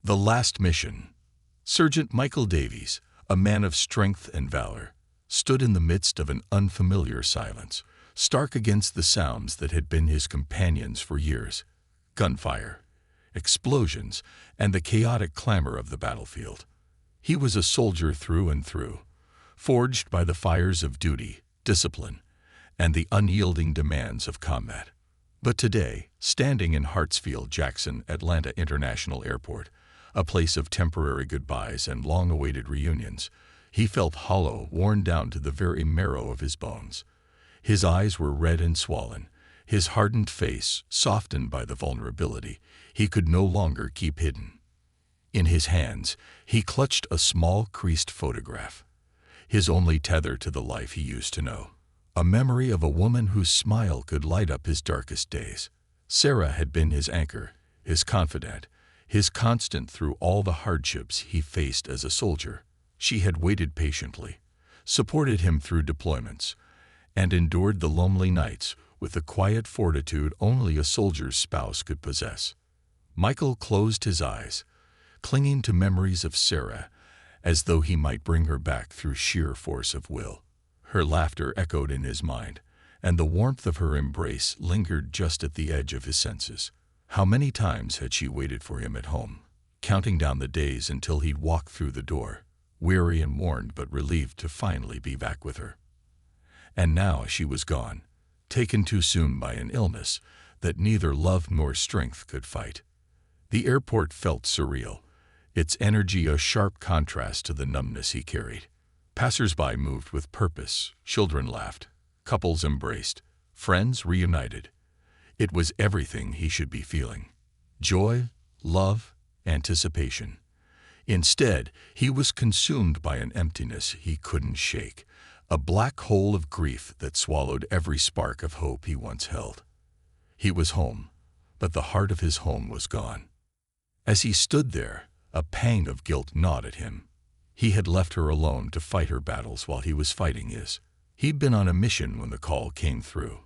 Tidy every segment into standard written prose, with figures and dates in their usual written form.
The Last Mission. Sergeant Michael Davies, a man of strength and valor, stood in the midst of an unfamiliar silence, stark against the sounds that had been his companions for years: gunfire, explosions, and the chaotic clamor of the battlefield. He was a soldier through and through, forged by the fires of duty, discipline, and the unyielding demands of combat. But today, standing in Hartsfield-Jackson Atlanta International Airport, a place of temporary goodbyes and long-awaited reunions, he felt hollow, worn down to the very marrow of his bones. His eyes were red and swollen, his hardened face softened by the vulnerability he could no longer keep hidden. In his hands, he clutched a small, creased photograph, his only tether to the life he used to know. A memory of a woman whose smile could light up his darkest days. Sarah had been his anchor, his confidant, his constant through all the hardships he faced as a soldier. She had waited patiently, supported him through deployments, and endured the lonely nights with the quiet fortitude only a soldier's spouse could possess. Michael closed his eyes, clinging to memories of Sarah as though he might bring her back through sheer force of will. Her laughter echoed in his mind, and the warmth of her embrace lingered just at the edge of his senses. How many times had she waited for him at home, counting down the days until he'd walk through the door, weary and worn but relieved to finally be back with her. And now she was gone, taken too soon by an illness that neither love nor strength could fight. The airport felt surreal, its energy a sharp contrast to the numbness he carried. Passers-by moved with purpose, children laughed, couples embraced, friends reunited. It was everything he should be feeling: joy, love, anticipation. Instead, he was consumed by an emptiness he couldn't shake, a black hole of grief that swallowed every spark of hope he once held. He was home, but the heart of his home was gone. As he stood there, a pang of guilt gnawed at him. He had left her alone to fight her battles while he was fighting his. He'd been on a mission when the call came through,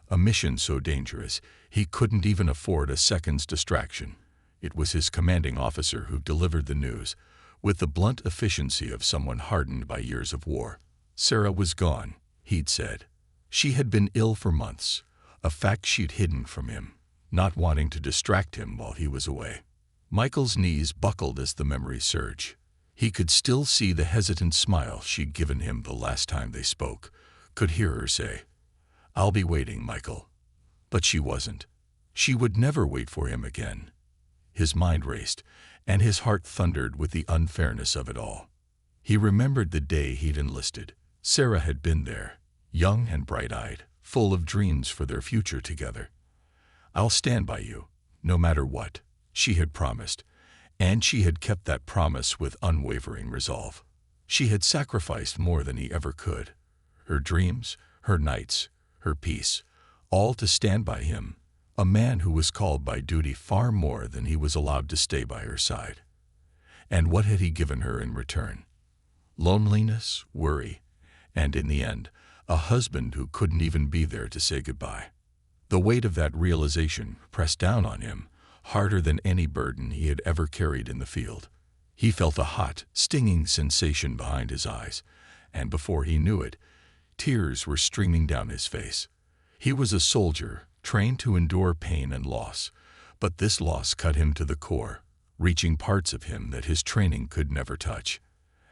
a mission so dangerous he couldn't even afford a second's distraction. It was his commanding officer who delivered the news, with the blunt efficiency of someone hardened by years of war. Sarah was gone, he'd said. She had been ill for months, a fact she'd hidden from him, not wanting to distract him while he was away. Michael's knees buckled as the memory surged. He could still see the hesitant smile she'd given him the last time they spoke, could hear her say, "I'll be waiting, Michael." But she wasn't. She would never wait for him again. His mind raced, and his heart thundered with the unfairness of it all. He remembered the day he'd enlisted. Sarah had been there, young and bright-eyed, full of dreams for their future together. "I'll stand by you, no matter what," she had promised, and she had kept that promise with unwavering resolve. She had sacrificed more than he ever could: her dreams, her nights, her peace, all to stand by him, a man who was called by duty far more than he was allowed to stay by her side. And what had he given her in return? Loneliness, worry, and in the end, a husband who couldn't even be there to say goodbye. The weight of that realization pressed down on him, harder than any burden he had ever carried in the field. He felt a hot, stinging sensation behind his eyes, and before he knew it, tears were streaming down his face. He was a soldier, trained to endure pain and loss, but this loss cut him to the core, reaching parts of him that his training could never touch.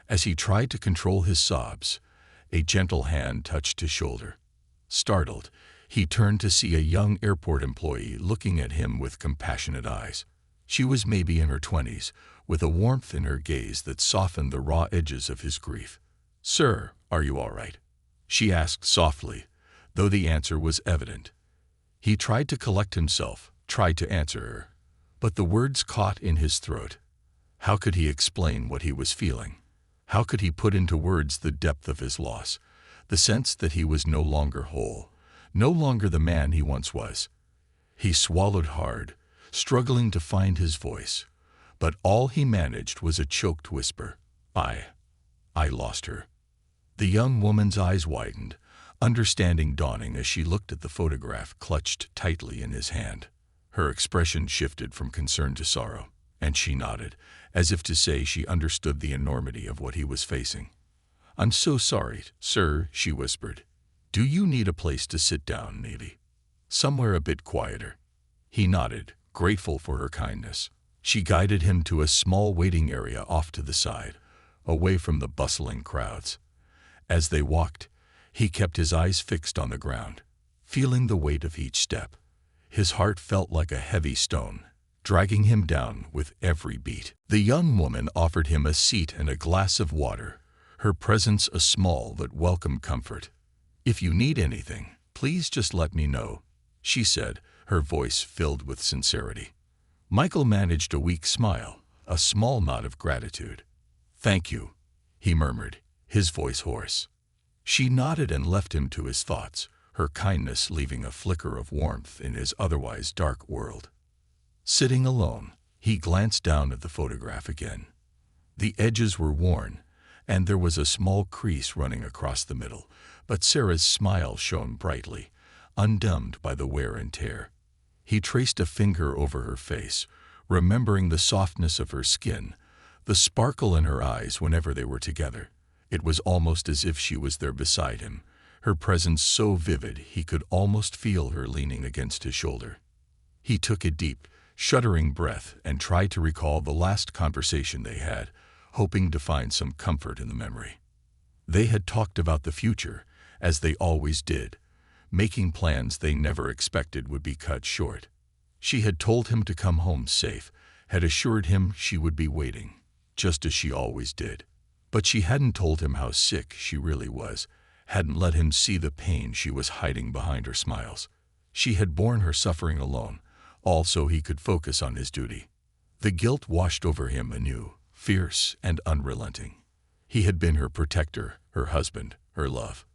As he tried to control his sobs, a gentle hand touched his shoulder. Startled, he turned to see a young airport employee looking at him with compassionate eyes. She was maybe in her 20s, with a warmth in her gaze that softened the raw edges of his grief. "Sir, are you all right?" she asked softly, though the answer was evident. He tried to collect himself, tried to answer her, but the words caught in his throat. How could he explain what he was feeling? How could he put into words the depth of his loss, the sense that he was no longer whole, no longer the man he once was? He swallowed hard, struggling to find his voice, but all he managed was a choked whisper: I lost her." The young woman's eyes widened, understanding dawning as she looked at the photograph clutched tightly in his hand. Her expression shifted from concern to sorrow. And she nodded, as if to say she understood the enormity of what he was facing. "I'm so sorry, sir," she whispered. "Do you need a place to sit down, maybe? Somewhere a bit quieter?" He nodded, grateful for her kindness. She guided him to a small waiting area off to the side, away from the bustling crowds. As they walked, he kept his eyes fixed on the ground, feeling the weight of each step. His heart felt like a heavy stone, dragging him down with every beat. The young woman offered him a seat and a glass of water, her presence a small but welcome comfort. "If you need anything, please just let me know," she said, her voice filled with sincerity. Michael managed a weak smile, a small nod of gratitude. "Thank you," he murmured, his voice hoarse. She nodded and left him to his thoughts, her kindness leaving a flicker of warmth in his otherwise dark world. Sitting alone, he glanced down at the photograph again. The edges were worn, and there was a small crease running across the middle, but Sarah's smile shone brightly, undimmed by the wear and tear. He traced a finger over her face, remembering the softness of her skin, the sparkle in her eyes whenever they were together. It was almost as if she was there beside him, her presence so vivid he could almost feel her leaning against his shoulder. He took a deep, shuddering breath and tried to recall the last conversation they had, hoping to find some comfort in the memory. They had talked about the future, as they always did, making plans they never expected would be cut short. She had told him to come home safe, had assured him she would be waiting, just as she always did. But she hadn't told him how sick she really was, hadn't let him see the pain she was hiding behind her smiles. She had borne her suffering alone, all so he could focus on his duty. The guilt washed over him anew, fierce and unrelenting. He had been her protector, her husband, her love.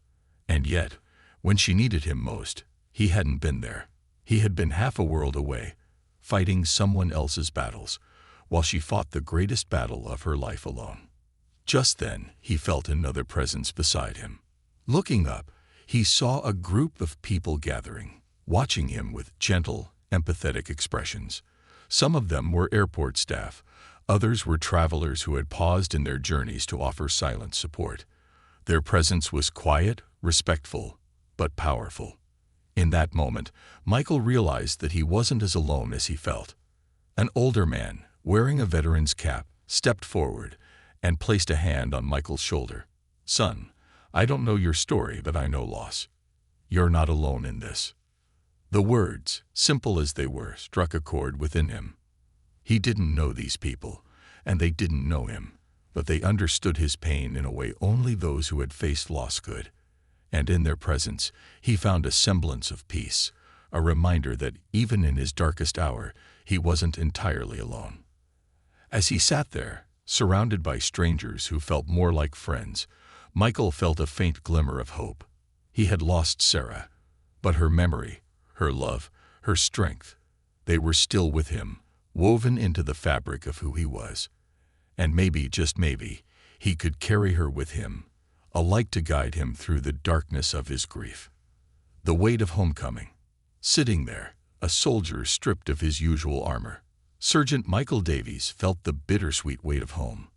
And yet, when she needed him most, he hadn't been there. He had been half a world away, fighting someone else's battles, while she fought the greatest battle of her life alone. Just then, he felt another presence beside him. Looking up, he saw a group of people gathering, watching him with gentle, empathetic expressions. Some of them were airport staff, others were travelers who had paused in their journeys to offer silent support. Their presence was quiet, respectful, but powerful. In that moment, Michael realized that he wasn't as alone as he felt. An older man, wearing a veteran's cap, stepped forward and placed a hand on Michael's shoulder. "Son, I don't know your story, but I know loss. You're not alone in this." The words, simple as they were, struck a chord within him. He didn't know these people, and they didn't know him, but they understood his pain in a way only those who had faced loss could. And in their presence, he found a semblance of peace, a reminder that even in his darkest hour, he wasn't entirely alone. As he sat there, surrounded by strangers who felt more like friends, Michael felt a faint glimmer of hope. He had lost Sarah, but her memory, her love, her strength, they were still with him, woven into the fabric of who he was. And maybe, just maybe, he could carry her with him, a light to guide him through the darkness of his grief. The weight of homecoming. Sitting there, a soldier stripped of his usual armor, Sergeant Michael Davies felt the bittersweet weight of home.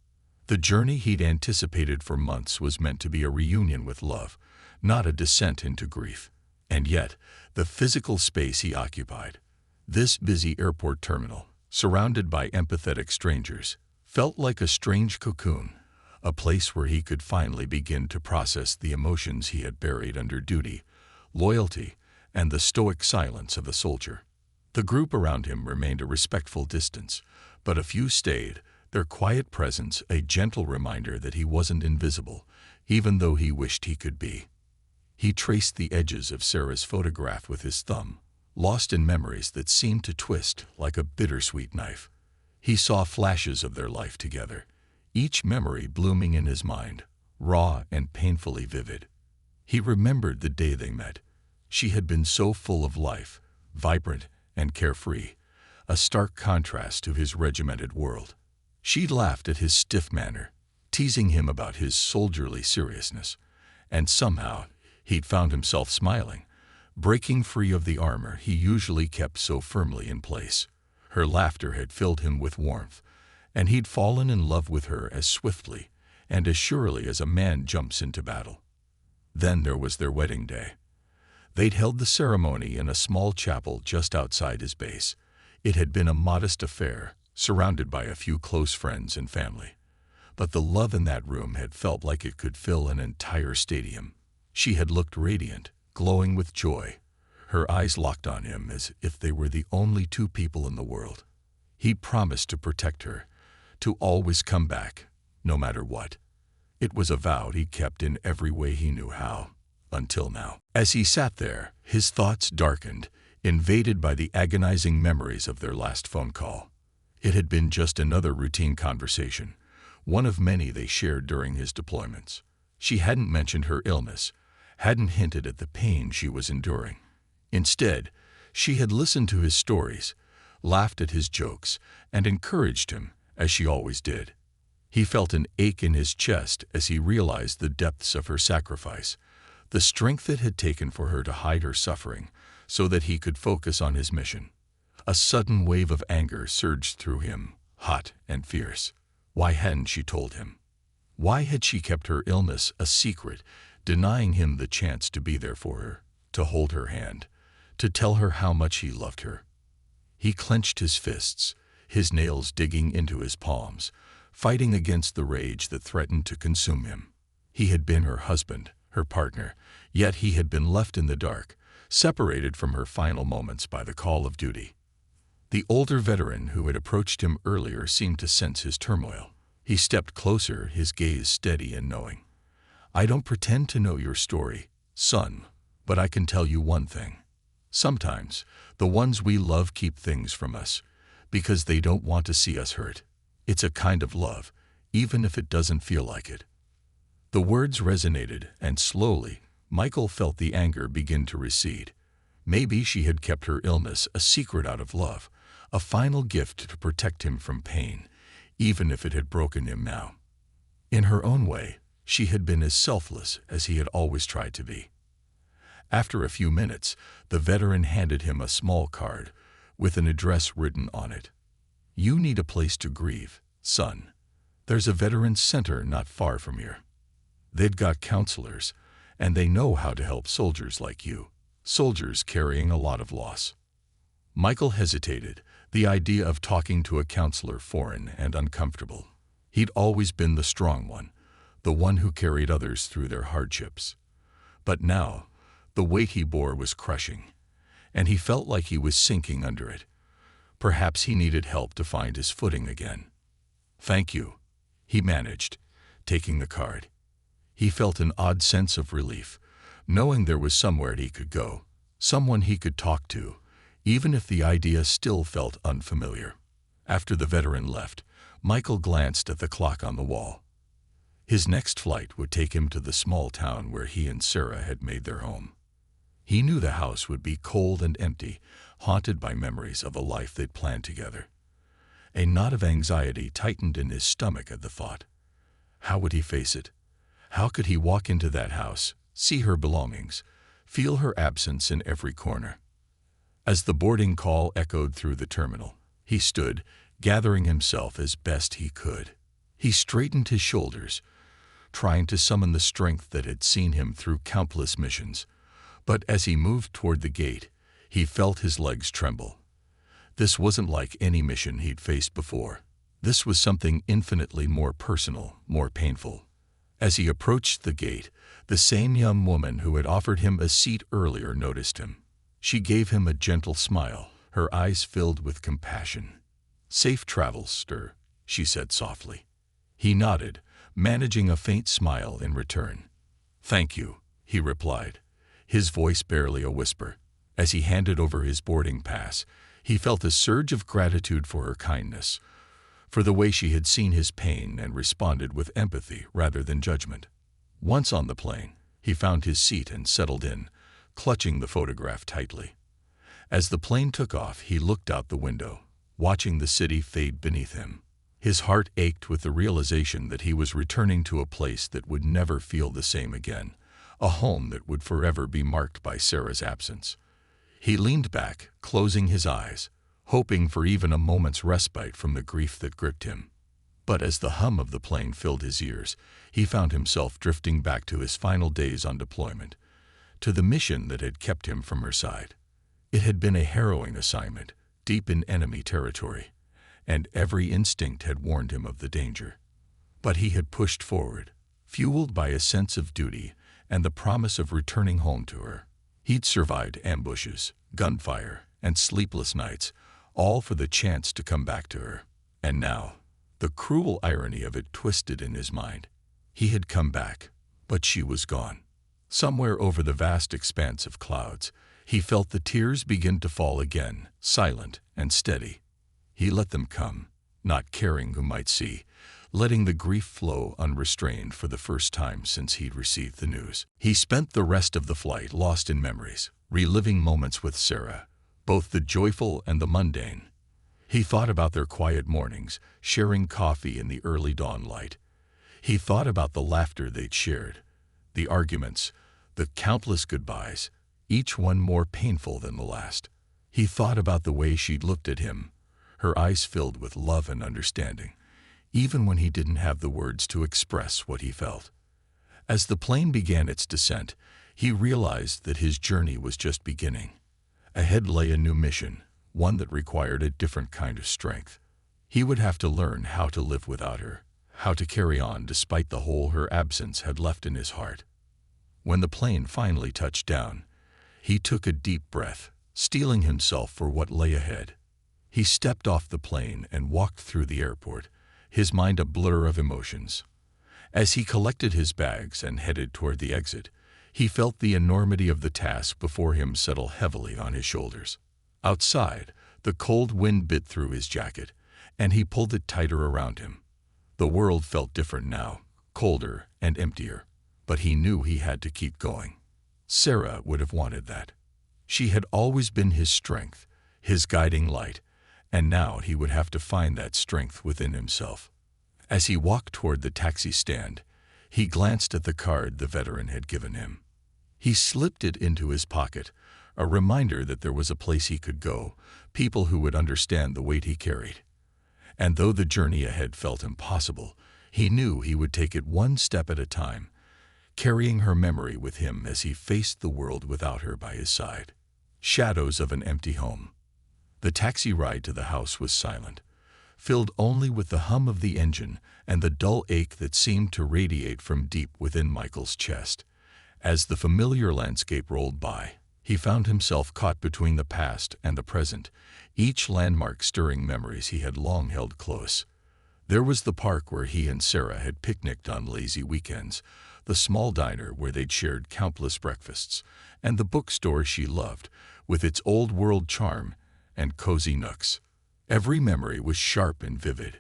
The journey he'd anticipated for months was meant to be a reunion with love, not a descent into grief. And yet, the physical space he occupied, this busy airport terminal, surrounded by empathetic strangers, felt like a strange cocoon, a place where he could finally begin to process the emotions he had buried under duty, loyalty, and the stoic silence of a soldier. The group around him remained a respectful distance, but a few stayed, their quiet presence a gentle reminder that he wasn't invisible, even though he wished he could be. He traced the edges of Sarah's photograph with his thumb, lost in memories that seemed to twist like a bittersweet knife. He saw flashes of their life together, each memory blooming in his mind, raw and painfully vivid. He remembered the day they met. She had been so full of life, vibrant and carefree, a stark contrast to his regimented world. She'd laughed at his stiff manner, teasing him about his soldierly seriousness, and somehow he'd found himself smiling, breaking free of the armor he usually kept so firmly in place. Her laughter had filled him with warmth, and he'd fallen in love with her as swiftly and as surely as a man jumps into battle. Then there was their wedding day. They'd held the ceremony in a small chapel just outside his base. It had been a modest affair, surrounded by a few close friends and family. But the love in that room had felt like it could fill an entire stadium. She had looked radiant, glowing with joy, her eyes locked on him as if they were the only two people in the world. He'd promised to protect her, to always come back, no matter what. It was a vow he kept in every way he knew how, until now. As he sat there, his thoughts darkened, invaded by the agonizing memories of their last phone call. It had been just another routine conversation, one of many they shared during his deployments. She hadn't mentioned her illness, hadn't hinted at the pain she was enduring. Instead, she had listened to his stories, laughed at his jokes, and encouraged him, as she always did. He felt an ache in his chest as he realized the depths of her sacrifice, the strength it had taken for her to hide her suffering so that he could focus on his mission. A sudden wave of anger surged through him, hot and fierce. Why hadn't she told him? Why had she kept her illness a secret, denying him the chance to be there for her, to hold her hand, to tell her how much he loved her? He clenched his fists, his nails digging into his palms, fighting against the rage that threatened to consume him. He had been her husband, her partner, yet he had been left in the dark, separated from her final moments by the call of duty. The older veteran who had approached him earlier seemed to sense his turmoil. He stepped closer, his gaze steady and knowing. "I don't pretend to know your story, son, but I can tell you one thing. Sometimes, the ones we love keep things from us because they don't want to see us hurt. It's a kind of love, even if it doesn't feel like it." The words resonated, and slowly, Michael felt the anger begin to recede. Maybe she had kept her illness a secret out of love, a final gift to protect him from pain, even if it had broken him now. In her own way, she had been as selfless as he had always tried to be. After a few minutes, the veteran handed him a small card with an address written on it. "You need a place to grieve, son. There's a veterans center not far from here. They've got counselors, and they know how to help soldiers like you, soldiers carrying a lot of loss." Michael hesitated, the idea of talking to a counselor foreign and uncomfortable. He'd always been the strong one, the one who carried others through their hardships. But now, the weight he bore was crushing, and he felt like he was sinking under it. Perhaps he needed help to find his footing again. "Thank you," he managed, taking the card. He felt an odd sense of relief, knowing there was somewhere he could go, someone he could talk to, even if the idea still felt unfamiliar. After the veteran left, Michael glanced at the clock on the wall. His next flight would take him to the small town where he and Sarah had made their home. He knew the house would be cold and empty, haunted by memories of a life they'd planned together. A knot of anxiety tightened in his stomach at the thought. How would he face it? How could he walk into that house, see her belongings, feel her absence in every corner? As the boarding call echoed through the terminal, he stood, gathering himself as best he could. He straightened his shoulders, trying to summon the strength that had seen him through countless missions. But as he moved toward the gate, he felt his legs tremble. This wasn't like any mission he'd faced before. This was something infinitely more personal, more painful. As he approached the gate, the same young woman who had offered him a seat earlier noticed him. She gave him a gentle smile, her eyes filled with compassion. "Safe travels, sir," she said softly. He nodded, managing a faint smile in return. "Thank you," he replied, his voice barely a whisper. As he handed over his boarding pass, he felt a surge of gratitude for her kindness, for the way she had seen his pain and responded with empathy rather than judgment. Once on the plane, he found his seat and settled in, clutching the photograph tightly. As the plane took off, he looked out the window, watching the city fade beneath him. His heart ached with the realization that he was returning to a place that would never feel the same again, a home that would forever be marked by Sarah's absence. He leaned back, closing his eyes, hoping for even a moment's respite from the grief that gripped him. But as the hum of the plane filled his ears, he found himself drifting back to his final days on deployment, to the mission that had kept him from her side. It had been a harrowing assignment, deep in enemy territory, and every instinct had warned him of the danger. But he had pushed forward, fueled by a sense of duty and the promise of returning home to her. He'd survived ambushes, gunfire, and sleepless nights, all for the chance to come back to her. And now, the cruel irony of it twisted in his mind. He had come back, but she was gone. Somewhere over the vast expanse of clouds, he felt the tears begin to fall again, silent and steady. He let them come, not caring who might see, letting the grief flow unrestrained for the first time since he'd received the news. He spent the rest of the flight lost in memories, reliving moments with Sarah, both the joyful and the mundane. He thought about their quiet mornings, sharing coffee in the early dawn light. He thought about the laughter they'd shared, the arguments, the countless goodbyes, each one more painful than the last. He thought about the way she'd looked at him, her eyes filled with love and understanding, even when he didn't have the words to express what he felt. As the plane began its descent, he realized that his journey was just beginning. Ahead lay a new mission, one that required a different kind of strength. He would have to learn how to live without her, how to carry on despite the hole her absence had left in his heart. When the plane finally touched down, he took a deep breath, steeling himself for what lay ahead. He stepped off the plane and walked through the airport, his mind a blur of emotions. As he collected his bags and headed toward the exit, he felt the enormity of the task before him settle heavily on his shoulders. Outside, the cold wind bit through his jacket, and he pulled it tighter around him. The world felt different now, colder and emptier, but he knew he had to keep going. Sarah would have wanted that. She had always been his strength, his guiding light, and now he would have to find that strength within himself. As he walked toward the taxi stand, he glanced at the card the veteran had given him. He slipped it into his pocket, a reminder that there was a place he could go, people who would understand the weight he carried. And though the journey ahead felt impossible, he knew he would take it one step at a time, carrying her memory with him as he faced the world without her by his side. Shadows of an empty home. The taxi ride to the house was silent, filled only with the hum of the engine and the dull ache that seemed to radiate from deep within Michael's chest. As the familiar landscape rolled by, he found himself caught between the past and the present, each landmark stirring memories he had long held close. There was the park where he and Sarah had picnicked on lazy weekends, the small diner where they'd shared countless breakfasts, and the bookstore she loved, with its old-world charm and cozy nooks. Every memory was sharp and vivid,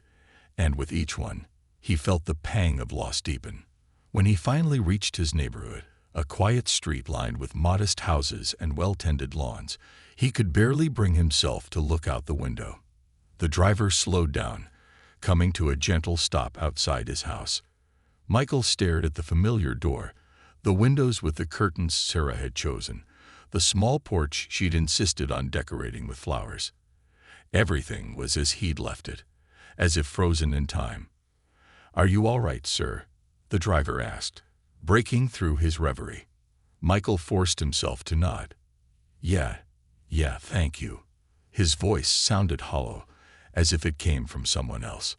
and with each one, he felt the pang of loss deepen. When he finally reached his neighborhood, a quiet street lined with modest houses and well-tended lawns, he could barely bring himself to look out the window. The driver slowed down, coming to a gentle stop outside his house. Michael stared at the familiar door, the windows with the curtains Sarah had chosen, the small porch she'd insisted on decorating with flowers. Everything was as he'd left it, as if frozen in time. "Are you all right, sir?" the driver asked, breaking through his reverie. Michael forced himself to nod. Yeah, thank you." His voice sounded hollow, as if it came from someone else.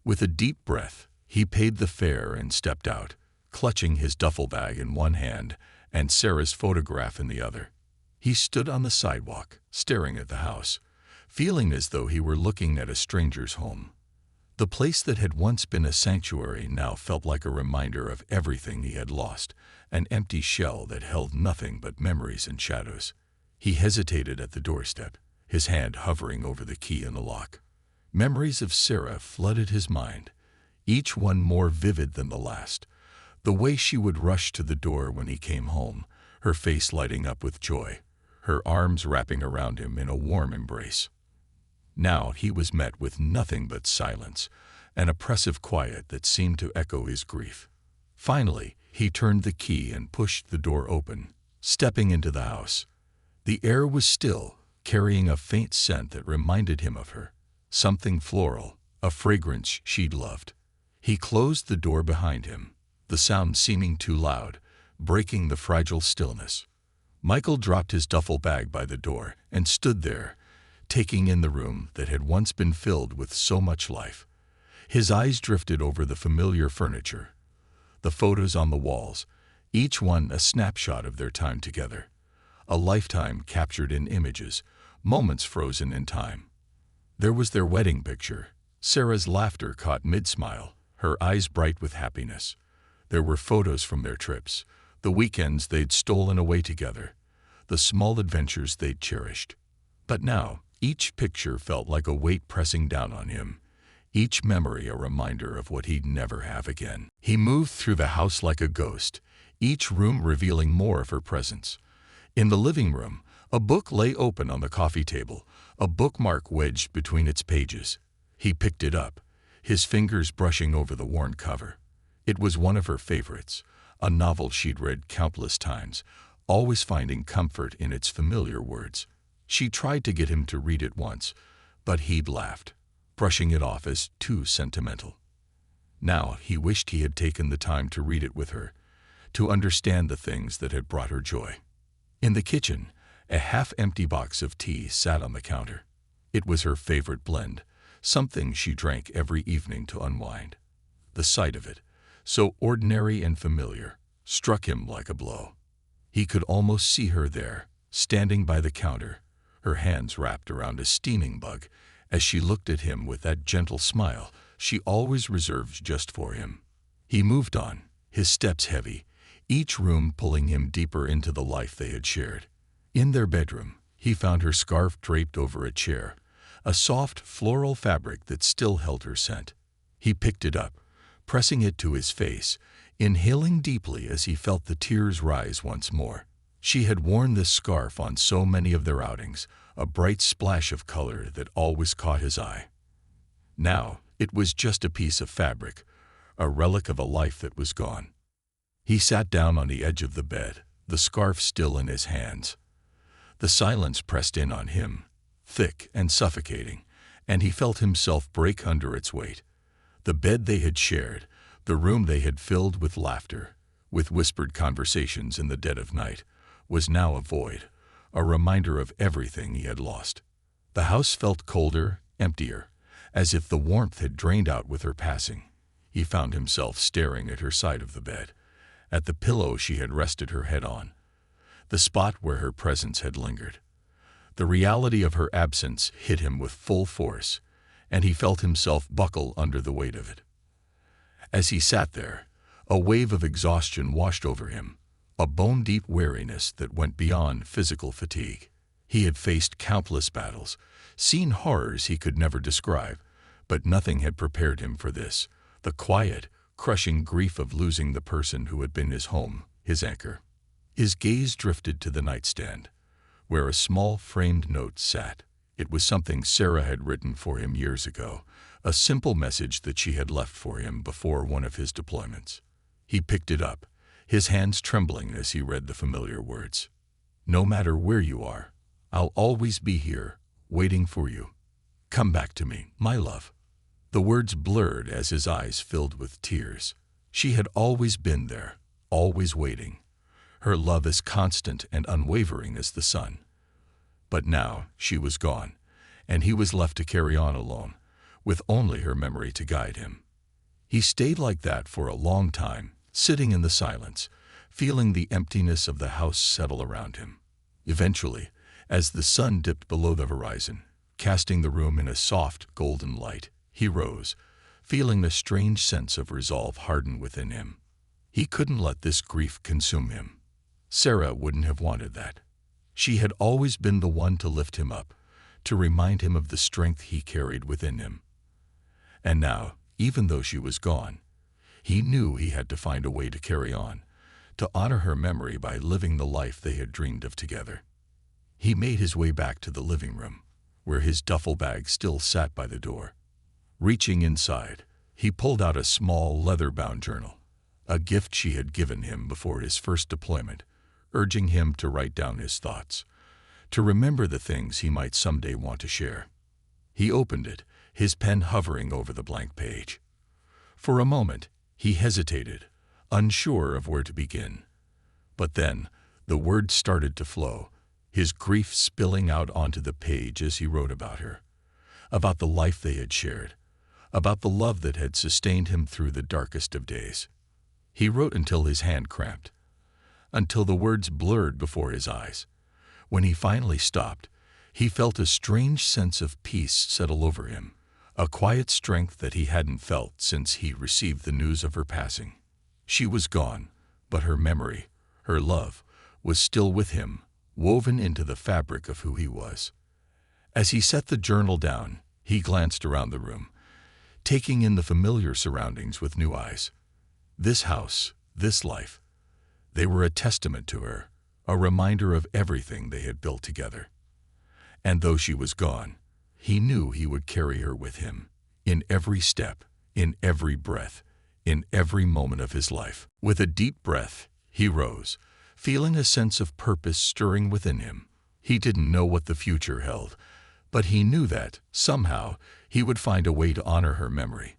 With a deep breath, he paid the fare and stepped out, clutching his duffel bag in one hand and Sarah's photograph in the other. He stood on the sidewalk, staring at the house, feeling as though he were looking at a stranger's home. The place that had once been a sanctuary now felt like a reminder of everything he had lost, an empty shell that held nothing but memories and shadows. He hesitated at the doorstep, his hand hovering over the key in the lock. Memories of Sarah flooded his mind, each one more vivid than the last. The way she would rush to the door when he came home, her face lighting up with joy, her arms wrapping around him in a warm embrace. Now he was met with nothing but silence, an oppressive quiet that seemed to echo his grief. Finally, he turned the key and pushed the door open, stepping into the house. The air was still, carrying a faint scent that reminded him of her, something floral, a fragrance she'd loved. He closed the door behind him, the sound seeming too loud, breaking the fragile stillness. Michael dropped his duffel bag by the door and stood there, taking in the room that had once been filled with so much life. His eyes drifted over the familiar furniture, the photos on the walls, each one a snapshot of their time together. A lifetime captured in images, moments frozen in time. There was their wedding picture, Sarah's laughter caught mid-smile, her eyes bright with happiness. There were photos from their trips, the weekends they'd stolen away together, the small adventures they'd cherished. But now, each picture felt like a weight pressing down on him, each memory a reminder of what he'd never have again. He moved through the house like a ghost, each room revealing more of her presence. In the living room, a book lay open on the coffee table, a bookmark wedged between its pages. He picked it up, his fingers brushing over the worn cover. It was one of her favorites, a novel she'd read countless times, always finding comfort in its familiar words. She tried to get him to read it once, but he'd laughed, brushing it off as too sentimental. Now he wished he had taken the time to read it with her, to understand the things that had brought her joy. In the kitchen, a half-empty box of tea sat on the counter. It was her favorite blend, something she drank every evening to unwind. The sight of it, so ordinary and familiar, struck him like a blow. He could almost see her there, standing by the counter, her hands wrapped around a steaming mug, as she looked at him with that gentle smile she always reserved just for him. He moved on, his steps heavy, each room pulling him deeper into the life they had shared. In their bedroom, he found her scarf draped over a chair, a soft floral fabric that still held her scent. He picked it up, pressing it to his face, inhaling deeply as he felt the tears rise once more. She had worn this scarf on so many of their outings, a bright splash of color that always caught his eye. Now, it was just a piece of fabric, a relic of a life that was gone. He sat down on the edge of the bed, the scarf still in his hands. The silence pressed in on him, thick and suffocating, and he felt himself break under its weight. The bed they had shared, the room they had filled with laughter, with whispered conversations in the dead of night, was now a void, a reminder of everything he had lost. The house felt colder, emptier, as if the warmth had drained out with her passing. He found himself staring at her side of the bed, at the pillow she had rested her head on, the spot where her presence had lingered. The reality of her absence hit him with full force, and he felt himself buckle under the weight of it. As he sat there, a wave of exhaustion washed over him, a bone-deep weariness that went beyond physical fatigue. He had faced countless battles, seen horrors he could never describe, but nothing had prepared him for this, the quiet, crushing grief of losing the person who had been his home, his anchor. His gaze drifted to the nightstand, where a small framed note sat. It was something Sarah had written for him years ago, a simple message that she had left for him before one of his deployments. He picked it up, his hands trembling as he read the familiar words. "No matter where you are, I'll always be here, waiting for you. Come back to me, my love." The words blurred as his eyes filled with tears. She had always been there, always waiting, her love as constant and unwavering as the sun. But now she was gone, and he was left to carry on alone, with only her memory to guide him. He stayed like that for a long time, sitting in the silence, feeling the emptiness of the house settle around him. Eventually, as the sun dipped below the horizon, casting the room in a soft, golden light, he rose, feeling a strange sense of resolve harden within him. He couldn't let this grief consume him. Sarah wouldn't have wanted that. She had always been the one to lift him up, to remind him of the strength he carried within him. And now, even though she was gone, he knew he had to find a way to carry on, to honor her memory by living the life they had dreamed of together. He made his way back to the living room, where his duffel bag still sat by the door. Reaching inside, he pulled out a small leather-bound journal, a gift she had given him before his first deployment, urging him to write down his thoughts, to remember the things he might someday want to share. He opened it, his pen hovering over the blank page. For a moment, he hesitated, unsure of where to begin. But then, the words started to flow, his grief spilling out onto the page as he wrote about her, about the life they had shared, about the love that had sustained him through the darkest of days. He wrote until his hand cramped, until the words blurred before his eyes. When he finally stopped, he felt a strange sense of peace settle over him, a quiet strength that he hadn't felt since he received the news of her passing. She was gone, but her memory, her love, was still with him, woven into the fabric of who he was. As he set the journal down, he glanced around the room, taking in the familiar surroundings with new eyes. This house, this life, they were a testament to her, a reminder of everything they had built together. And though she was gone, he knew he would carry her with him, in every step, in every breath, in every moment of his life. With a deep breath, he rose, feeling a sense of purpose stirring within him. He didn't know what the future held, but he knew that, somehow, he would find a way to honor her memory,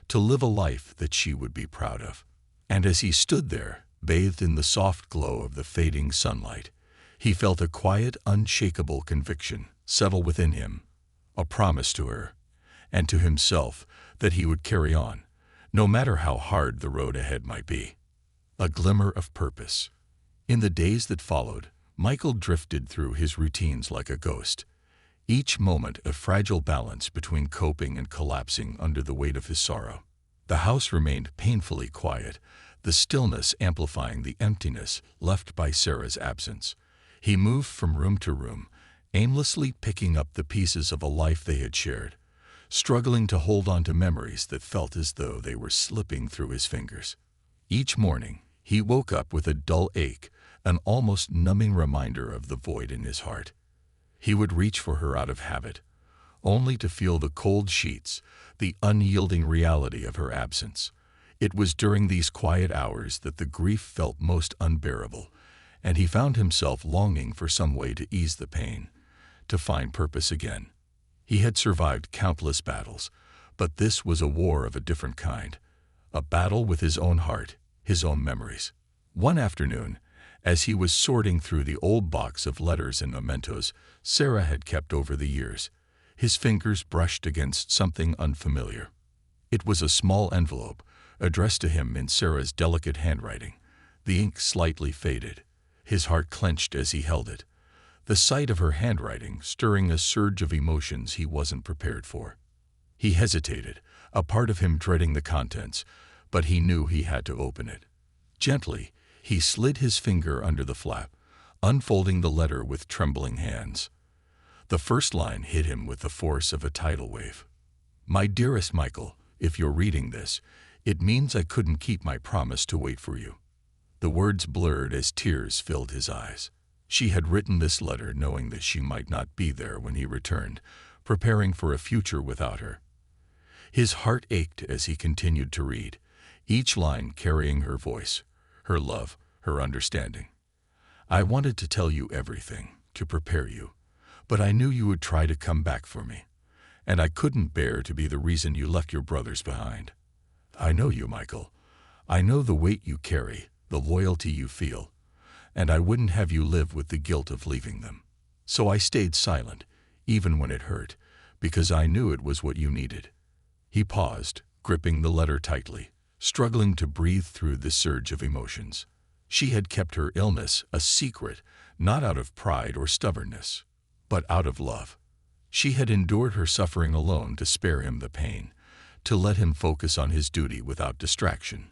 to live a life that she would be proud of. And as he stood there, bathed in the soft glow of the fading sunlight, he felt a quiet, unshakable conviction settle within him, a promise to her, and to himself, that he would carry on, no matter how hard the road ahead might be. A glimmer of purpose. In the days that followed, Michael drifted through his routines like a ghost, each moment a fragile balance between coping and collapsing under the weight of his sorrow. The house remained painfully quiet, the stillness amplifying the emptiness left by Sarah's absence. He moved from room to room, aimlessly picking up the pieces of a life they had shared, struggling to hold on to memories that felt as though they were slipping through his fingers. Each morning, he woke up with a dull ache, an almost numbing reminder of the void in his heart. He would reach for her out of habit, only to feel the cold sheets, the unyielding reality of her absence. It was during these quiet hours that the grief felt most unbearable, and he found himself longing for some way to ease the pain, to find purpose again. He had survived countless battles, but this was a war of a different kind, a battle with his own heart, his own memories. One afternoon, as he was sorting through the old box of letters and mementos Sarah had kept over the years, his fingers brushed against something unfamiliar. It was a small envelope, addressed to him in Sarah's delicate handwriting, the ink slightly faded. His heart clenched as he held it, the sight of her handwriting stirring a surge of emotions he wasn't prepared for. He hesitated, a part of him dreading the contents, but he knew he had to open it. Gently, he slid his finger under the flap, unfolding the letter with trembling hands. The first line hit him with the force of a tidal wave. "My dearest Michael, if you're reading this, it means I couldn't keep my promise to wait for you." The words blurred as tears filled his eyes. She had written this letter knowing that she might not be there when he returned, preparing for a future without her. His heart ached as he continued to read, each line carrying her voice, her love, her understanding. "I wanted to tell you everything, to prepare you, but I knew you would try to come back for me, and I couldn't bear to be the reason you left your brothers behind. I know you, Michael. I know the weight you carry, the loyalty you feel, and I wouldn't have you live with the guilt of leaving them. So I stayed silent, even when it hurt, because I knew it was what you needed." He paused, gripping the letter tightly, struggling to breathe through the surge of emotions. She had kept her illness a secret, not out of pride or stubbornness, but out of love. She had endured her suffering alone to spare him the pain, to let him focus on his duty without distraction.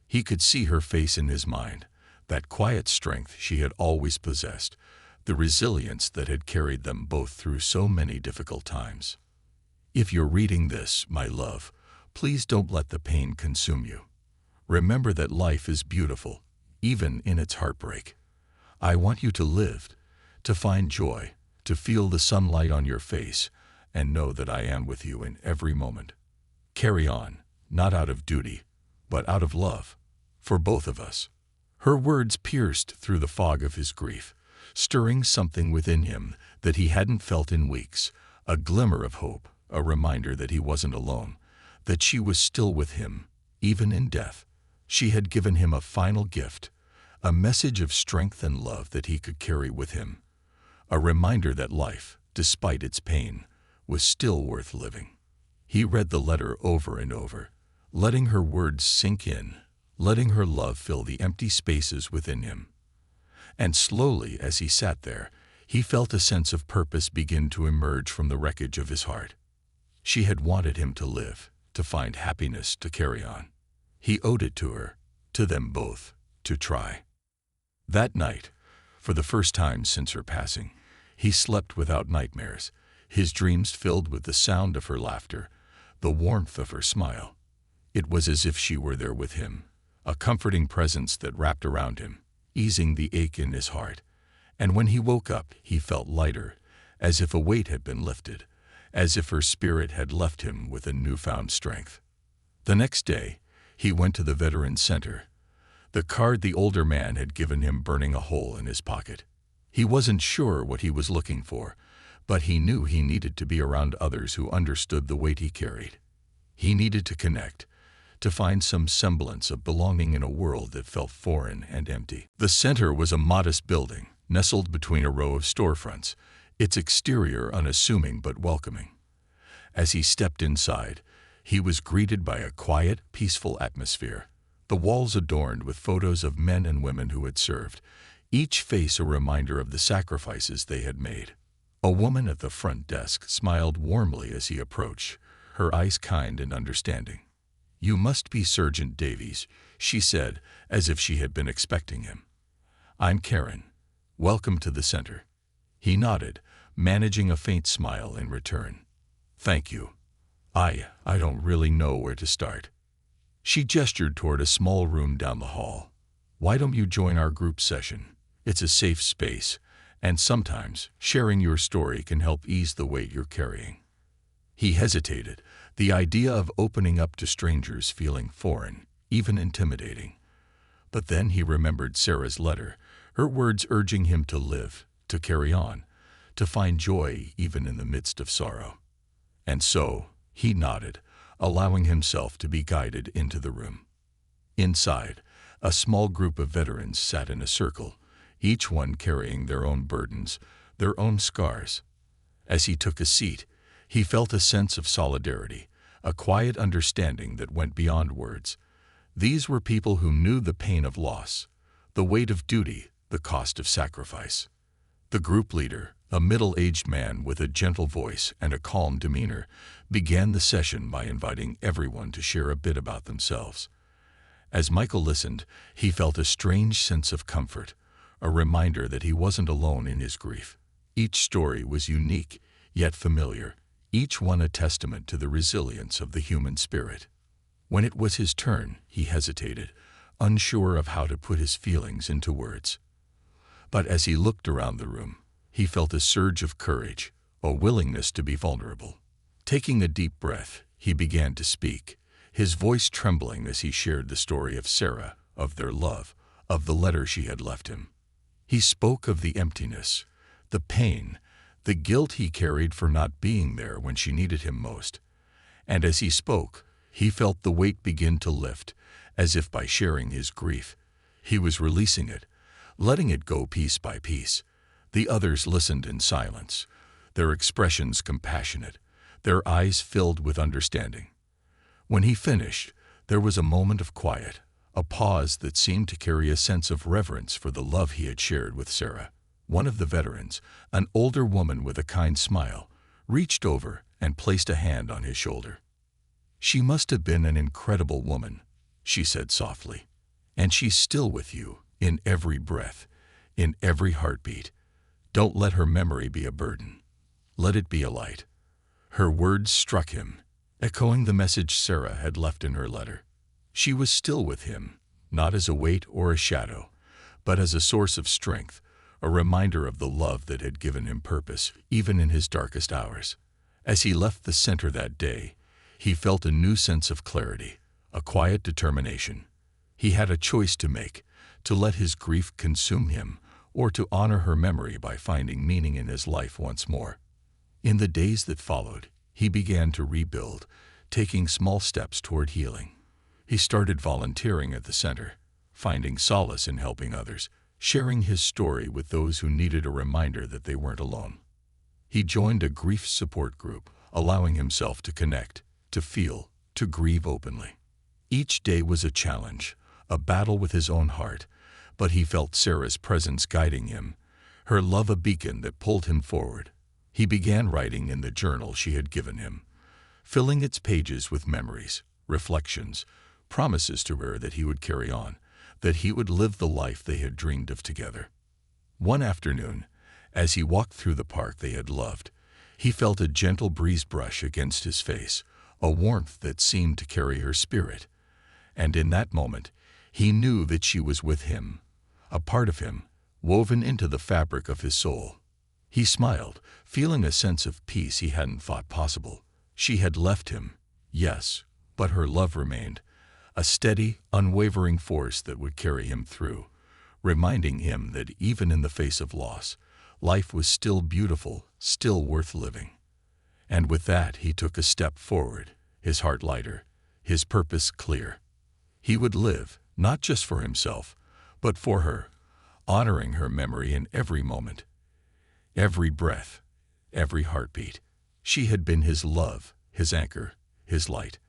He could see her face in his mind, that quiet strength she had always possessed, the resilience that had carried them both through so many difficult times. "If you're reading this, my love, please don't let the pain consume you. Remember that life is beautiful, even in its heartbreak. I want you to live, to find joy, to feel the sunlight on your face, and know that I am with you in every moment. Carry on, not out of duty, but out of love, for both of us." Her words pierced through the fog of his grief, stirring something within him that he hadn't felt in weeks, a glimmer of hope, a reminder that he wasn't alone, that she was still with him, even in death. She had given him a final gift, a message of strength and love that he could carry with him, a reminder that life, despite its pain, was still worth living. He read the letter over and over, letting her words sink in, letting her love fill the empty spaces within him. And slowly, as he sat there, he felt a sense of purpose begin to emerge from the wreckage of his heart. She had wanted him to live, to find happiness, to carry on. He owed it to her, to them both, to try. That night, for the first time since her passing, he slept without nightmares, his dreams filled with the sound of her laughter, the warmth of her smile. It was as if she were there with him, a comforting presence that wrapped around him, easing the ache in his heart. And when he woke up, he felt lighter, as if a weight had been lifted, as if her spirit had left him with a newfound strength. The next day, he went to the Veterans Center, the card the older man had given him burning a hole in his pocket. He wasn't sure what he was looking for, but he knew he needed to be around others who understood the weight he carried. He needed to connect, to find some semblance of belonging in a world that felt foreign and empty. The center was a modest building, nestled between a row of storefronts, its exterior unassuming but welcoming. As he stepped inside, he was greeted by a quiet, peaceful atmosphere, the walls adorned with photos of men and women who had served, each face a reminder of the sacrifices they had made. A woman at the front desk smiled warmly as he approached, her eyes kind and understanding. "You must be Sergeant Davies," she said, as if she had been expecting him. "I'm Karen. Welcome to the center." He nodded, managing a faint smile in return. "Thank you. I don't really know where to start." She gestured toward a small room down the hall. "Why don't you join our group session? It's a safe space, and sometimes sharing your story can help ease the weight you're carrying." He hesitated, the idea of opening up to strangers feeling foreign, even intimidating. But then he remembered Sarah's letter, her words urging him to live, to carry on, to find joy even in the midst of sorrow. And so, he nodded, allowing himself to be guided into the room. Inside, a small group of veterans sat in a circle, each one carrying their own burdens, their own scars. As he took a seat, he felt a sense of solidarity, a quiet understanding that went beyond words. These were people who knew the pain of loss, the weight of duty, the cost of sacrifice. The group leader, a middle-aged man with a gentle voice and a calm demeanor, began the session by inviting everyone to share a bit about themselves. As Michael listened, he felt a strange sense of comfort, a reminder that he wasn't alone in his grief. Each story was unique, yet familiar, each one a testament to the resilience of the human spirit. When it was his turn, he hesitated, unsure of how to put his feelings into words. But as he looked around the room, he felt a surge of courage, a willingness to be vulnerable. Taking a deep breath, he began to speak, his voice trembling as he shared the story of Sarah, of their love, of the letter she had left him. He spoke of the emptiness, the pain, the guilt he carried for not being there when she needed him most. And as he spoke, he felt the weight begin to lift, as if by sharing his grief, he was releasing it, letting it go piece by piece. The others listened in silence, their expressions compassionate, their eyes filled with understanding. When he finished, there was a moment of quiet, a pause that seemed to carry a sense of reverence for the love he had shared with Sarah. One of the veterans, an older woman with a kind smile, reached over and placed a hand on his shoulder. "She must have been an incredible woman," she said softly. "And she's still with you, in every breath, in every heartbeat. Don't let her memory be a burden. Let it be a light." Her words struck him, echoing the message Sarah had left in her letter. She was still with him, not as a weight or a shadow, but as a source of strength, a reminder of the love that had given him purpose, even in his darkest hours. As he left the center that day, he felt a new sense of clarity, a quiet determination. He had a choice to make, to let his grief consume him, or to honor her memory by finding meaning in his life once more. In the days that followed, he began to rebuild, taking small steps toward healing. He started volunteering at the center, finding solace in helping others, sharing his story with those who needed a reminder that they weren't alone. He joined a grief support group, allowing himself to connect, to feel, to grieve openly. Each day was a challenge, a battle with his own heart, but he felt Sarah's presence guiding him, her love a beacon that pulled him forward. He began writing in the journal she had given him, filling its pages with memories, reflections, promises to her that he would carry on, that he would live the life they had dreamed of together. One afternoon, as he walked through the park they had loved, he felt a gentle breeze brush against his face, a warmth that seemed to carry her spirit. And in that moment, he knew that she was with him, a part of him, woven into the fabric of his soul. He smiled, feeling a sense of peace he hadn't thought possible. She had left him, yes, but her love remained, a steady, unwavering force that would carry him through, reminding him that even in the face of loss, life was still beautiful, still worth living. And with that, he took a step forward, his heart lighter, his purpose clear. He would live, not just for himself, but for her, honoring her memory in every moment. Every breath, every heartbeat. She had been his love, his anchor, his light.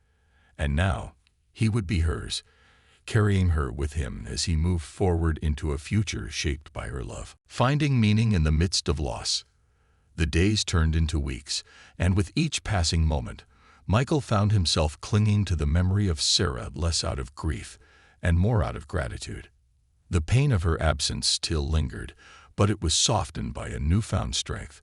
And now, he would be hers, carrying her with him as he moved forward into a future shaped by her love. Finding meaning in the midst of loss. The days turned into weeks, and with each passing moment, Michael found himself clinging to the memory of Sarah less out of grief and more out of gratitude. The pain of her absence still lingered, but it was softened by a newfound strength,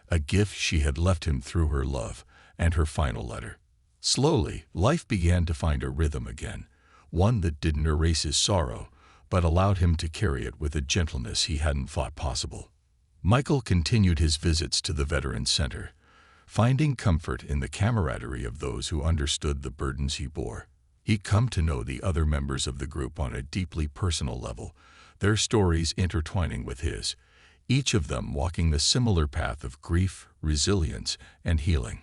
a gift she had left him through her love and her final letter. Slowly, life began to find a rhythm again, one that didn't erase his sorrow, but allowed him to carry it with a gentleness he hadn't thought possible. Michael continued his visits to the Veterans Center, finding comfort in the camaraderie of those who understood the burdens he bore. He'd come to know the other members of the group on a deeply personal level, their stories intertwining with his, each of them walking the similar path of grief, resilience, and healing.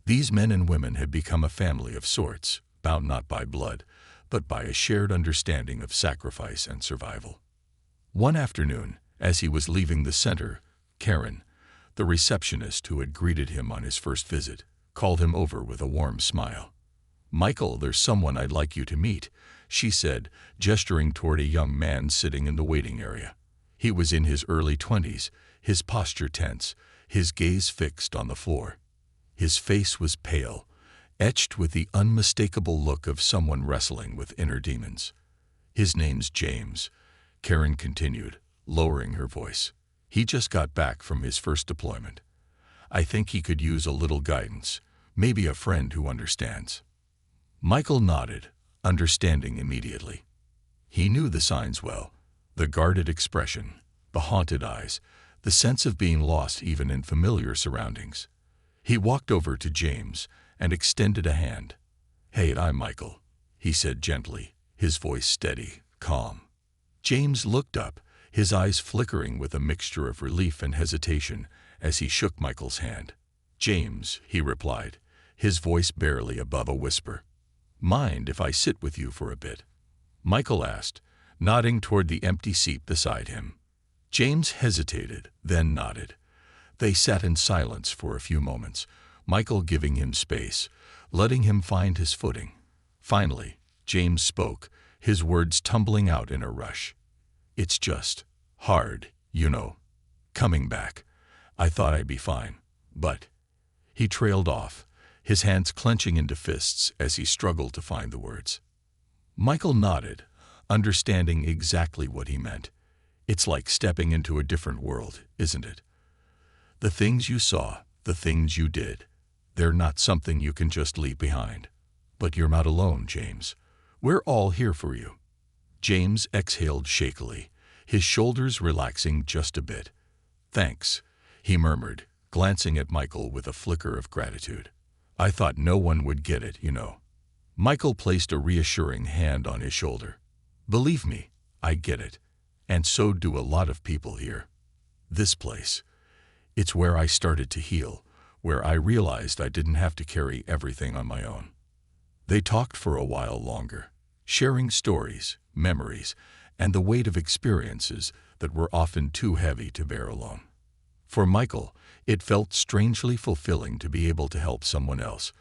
These men and women had become a family of sorts, bound not by blood, but by a shared understanding of sacrifice and survival. One afternoon, as he was leaving the center, Karen, the receptionist who had greeted him on his first visit, called him over with a warm smile. "Michael, there's someone I'd like you to meet," she said, gesturing toward a young man sitting in the waiting area. He was in his early 20s, his posture tense, his gaze fixed on the floor. His face was pale, etched with the unmistakable look of someone wrestling with inner demons. "His name's James," Karen continued, lowering her voice. "He just got back from his first deployment. I think he could use a little guidance, maybe a friend who understands." Michael nodded, understanding immediately. He knew the signs well, the guarded expression, the haunted eyes, the sense of being lost even in familiar surroundings. He walked over to James and extended a hand. "Hey, I'm Michael," he said gently, his voice steady, calm. James looked up, his eyes flickering with a mixture of relief and hesitation as he shook Michael's hand. "James," he replied, his voice barely above a whisper. "Mind if I sit with you for a bit?" Michael asked, nodding toward the empty seat beside him. James hesitated, then nodded. They sat in silence for a few moments, Michael giving him space, letting him find his footing. Finally, James spoke, his words tumbling out in a rush. "It's just hard, you know. Coming back. I thought I'd be fine, but—" He trailed off, his hands clenching into fists as he struggled to find the words. Michael nodded, understanding exactly what he meant. "It's like stepping into a different world, isn't it? The things you saw, the things you did, they're not something you can just leave behind. But you're not alone, James. We're all here for you." James exhaled shakily, his shoulders relaxing just a bit. "Thanks," he murmured, glancing at Michael with a flicker of gratitude. "I thought no one would get it, you know." Michael placed a reassuring hand on his shoulder. "Believe me, I get it. And so do a lot of people here. This place, it's where I started to heal, where I realized I didn't have to carry everything on my own. They talked for a while longer, sharing stories, memories, and the weight of experiences that were often too heavy to bear alone. For Michael, it felt strangely fulfilling to be able to help someone else,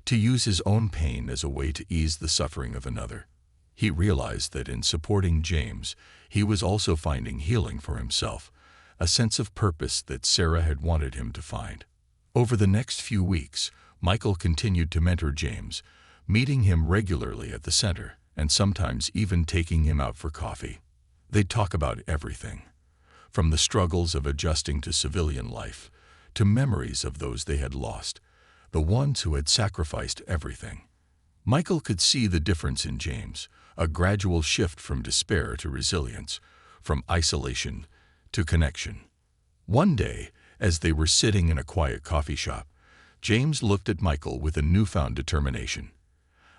to use his own pain as a way to ease the suffering of another. He realized that in supporting James, he was also finding healing for himself, a sense of purpose that Sarah had wanted him to find. Over the next few weeks, Michael continued to mentor James, meeting him regularly at the center and sometimes even taking him out for coffee. They'd talk about everything, from the struggles of adjusting to civilian life, to memories of those they had lost, the ones who had sacrificed everything. Michael could see the difference in James, a gradual shift from despair to resilience, from isolation to connection. One day, as they were sitting in a quiet coffee shop, James looked at Michael with a newfound determination.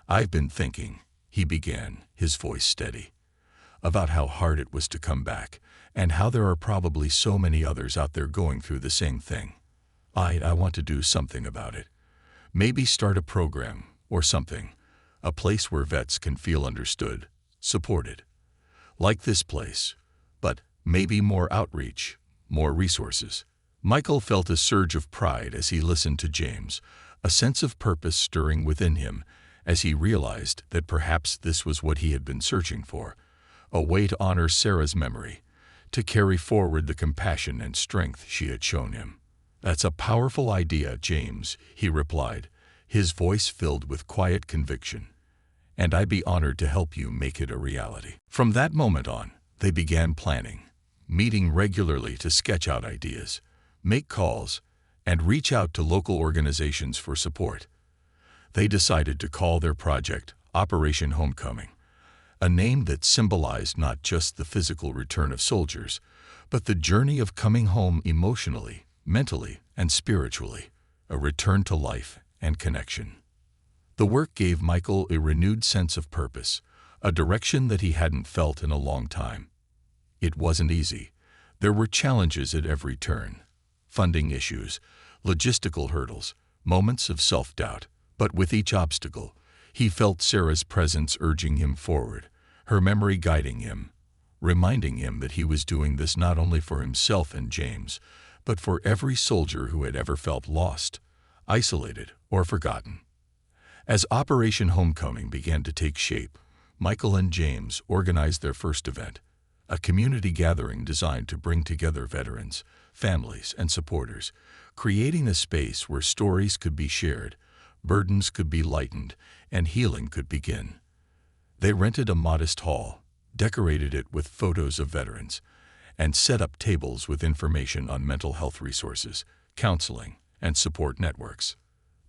"I've been thinking," he began, his voice steady, "about how hard it was to come back, and how there are probably so many others out there going through the same thing. I want to do something about it. Maybe start a program or something, a place where vets can feel understood, supported. Like this place, but maybe more outreach, more resources." Michael felt a surge of pride as he listened to James, a sense of purpose stirring within him as he realized that perhaps this was what he had been searching for, a way to honor Sarah's memory, to carry forward the compassion and strength she had shown him. "That's a powerful idea, James," he replied, his voice filled with quiet conviction. "And I'd be honored to help you make it a reality." From that moment on, they began planning, meeting regularly to sketch out ideas, make calls, and reach out to local organizations for support. They decided to call their project Operation Homecoming, a name that symbolized not just the physical return of soldiers, but the journey of coming home emotionally, mentally, and spiritually, a return to life and connection. The work gave Michael a renewed sense of purpose, a direction that he hadn't felt in a long time. It wasn't easy. There were challenges at every turn, funding issues, logistical hurdles, moments of self-doubt. But with each obstacle, he felt Sarah's presence urging him forward, her memory guiding him, reminding him that he was doing this not only for himself and James, but for every soldier who had ever felt lost, isolated, or forgotten. As Operation Homecoming began to take shape, Michael and James organized their first event, a community gathering designed to bring together veterans, families, and supporters, creating a space where stories could be shared, burdens could be lightened, and healing could begin. They rented a modest hall, decorated it with photos of veterans, and set up tables with information on mental health resources, counseling, and support networks.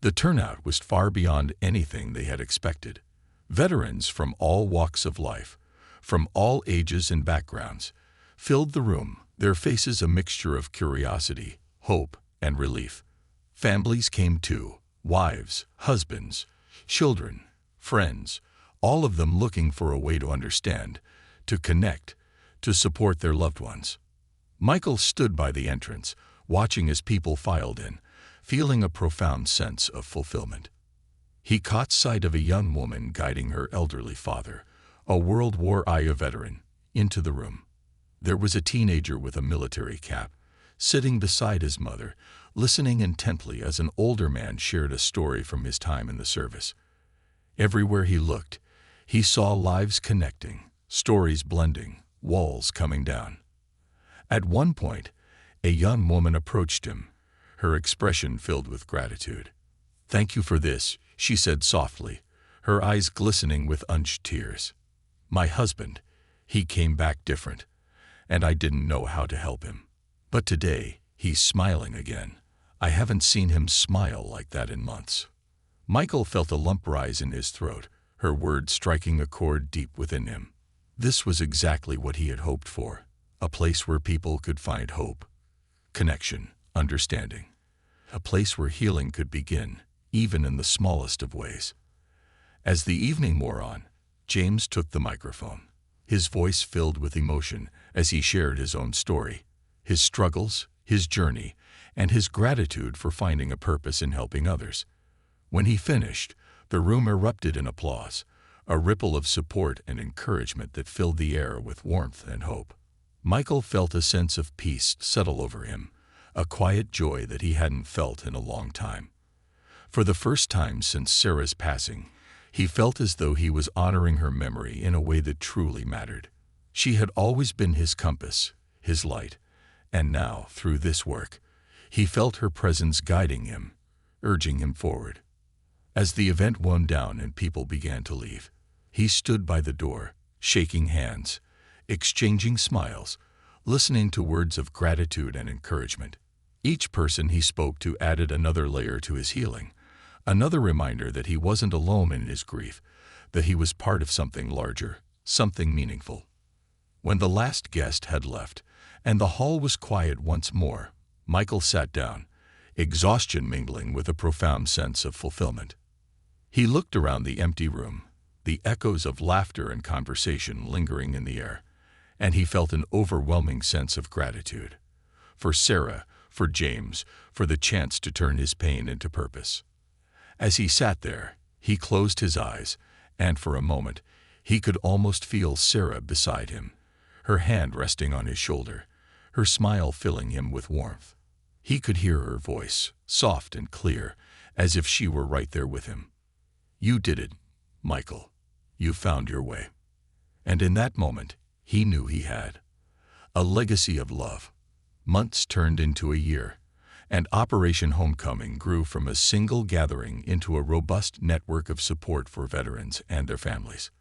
The turnout was far beyond anything they had expected. Veterans from all walks of life, from all ages and backgrounds, filled the room, their faces a mixture of curiosity, hope, and relief. Families came too. Wives, husbands, children, friends, all of them looking for a way to understand, to connect, to support their loved ones. Michael stood by the entrance, watching as people filed in, feeling a profound sense of fulfillment. He caught sight of a young woman guiding her elderly father, a World War I veteran, into the room. There was a teenager with a military cap, sitting beside his mother, listening intently as an older man shared a story from his time in the service. Everywhere he looked, he saw lives connecting, stories blending, walls coming down. At one point, a young woman approached him, her expression filled with gratitude. "Thank you for this," she said softly, her eyes glistening with unshed tears. "My husband, he came back different, and I didn't know how to help him. But today, he's smiling again. I haven't seen him smile like that in months." Michael felt a lump rise in his throat, her words striking a chord deep within him. This was exactly what he had hoped for, a place where people could find hope, connection, understanding, a place where healing could begin, even in the smallest of ways. As the evening wore on, James took the microphone. his voice filled with emotion as he shared his own story, his struggles, his journey, and his gratitude for finding a purpose in helping others. When he finished, the room erupted in applause, a ripple of support and encouragement that filled the air with warmth and hope. Michael felt a sense of peace settle over him, a quiet joy that he hadn't felt in a long time. For the first time since Sarah's passing, he felt as though he was honoring her memory in a way that truly mattered. She had always been his compass, his light, and now, through this work, he felt her presence guiding him, urging him forward. As the event wound down and people began to leave, he stood by the door, shaking hands, exchanging smiles, listening to words of gratitude and encouragement. Each person he spoke to added another layer to his healing, another reminder that he wasn't alone in his grief, that he was part of something larger, something meaningful. When the last guest had left, and the hall was quiet once more, Michael sat down, exhaustion mingling with a profound sense of fulfillment. He looked around the empty room, the echoes of laughter and conversation lingering in the air, and he felt an overwhelming sense of gratitude. For Sarah, for James, for the chance to turn his pain into purpose. As he sat there, he closed his eyes, and for a moment, he could almost feel Sarah beside him, her hand resting on his shoulder, her smile filling him with warmth. He could hear her voice, soft and clear, as if she were right there with him. "You did it, Michael. You found your way." And in that moment, he knew he had a legacy of love. Months turned into a year, and Operation Homecoming grew from a single gathering into a robust network of support for veterans and their families.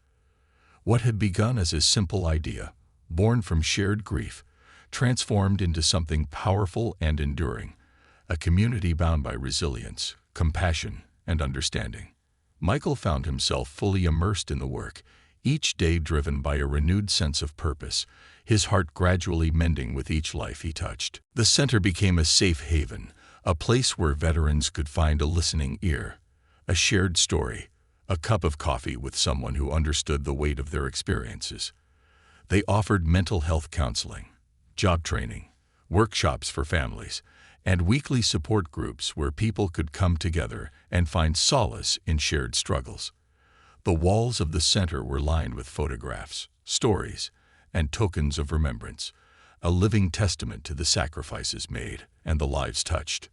What had begun as a simple idea, born from shared grief, transformed into something powerful and enduring, a community bound by resilience, compassion, and understanding. Michael found himself fully immersed in the work, each day driven by a renewed sense of purpose, his heart gradually mending with each life he touched. The center became a safe haven, a place where veterans could find a listening ear, a shared story, a cup of coffee with someone who understood the weight of their experiences. They offered mental health counseling, job training, workshops for families, and weekly support groups where people could come together and find solace in shared struggles. The walls of the center were lined with photographs, stories, and tokens of remembrance, a living testament to the sacrifices made and the lives touched.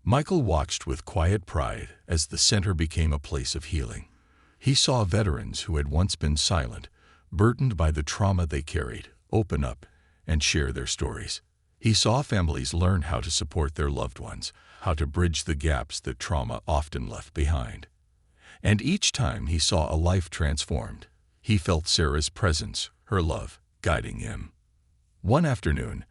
Michael watched with quiet pride as the center became a place of healing. He saw veterans who had once been silent, burdened by the trauma they carried, open up and share their stories. He saw families learn how to support their loved ones, how to bridge the gaps that trauma often left behind. And each time he saw a life transformed, he felt Sarah's presence, her love, guiding him. One afternoon,